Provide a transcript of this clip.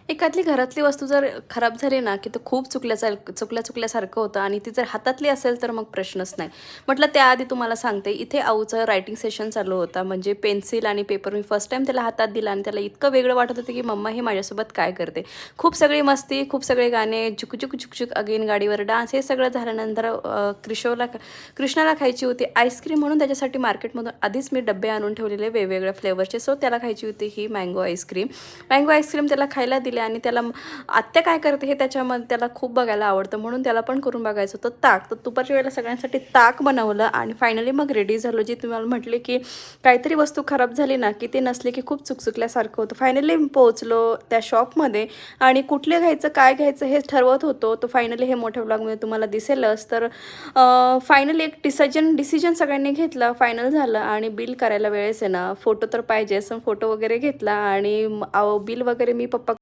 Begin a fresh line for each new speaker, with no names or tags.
एखादी घरातली वस्तू जर खराब झाली ना, की ते खूप चुकल्यासारखं होतं आणि ती जर हातातली असेल तर मग प्रश्नच नाही. म्हटलं त्याआधी तुम्हाला सांगते, इथे आऊचं रायटिंग सेशन चालू होता. म्हणजे पेन्सिल आणि पेपर मी फर्स्ट टाईम त्याला हातात दिला आणि त्याला इतकं वेगळं वाटत होतं, की मम्मा हे माझ्यासोबत काय करते? खूप सगळी मस्ती, खूप सगळे गाणे, झुक झुक अगेन गाडीवर डान्स हे सगळं झाल्यानंतर कृष्णाला खायची होती आईस्क्रीम म्हणून त्याच्यासाठी मार्केटमधून आधीच मी डब्बे आणून ठेवलेले वेगवेगळ्या फ्लेवरचे. सो त्याला खायची होती ही मँगो आईस्क्रीम. मँगो आईस्क्रीम त्याला खायला दिली आणि त्याला आत्या काय करते हे त्याच्यामध्ये त्याला खूप बघायला आवडतं म्हणून त्याला पण करून बघायचं होतं ताक. तर दुपारच्या वेळेला सगळ्यांसाठी ताक बनवलं आणि फायनली मग रेडी झालो. जी तुम्हाला म्हटले की काहीतरी वस्तू खराब झाली ना की ते नसले की खूप चुकचुकल्यासारखं होतं. फायनली पोहोचलो त्या शॉपमध्ये आणि कुठले घ्यायचं काय घ्यायचं हे ठरवत होतो. तो फायनली हे मोठ्या व्लॉगमध्ये तुम्हाला दिसेलच. तर फायनली एक डिसिजन सगळ्यांनी घेतला, फायनल झालं आणि बिल करायला वेळेस आहे ना फोटो तर पाहिजेच. फोटो वगैरे घेतला आणि बिल वगैरे मी पप्पा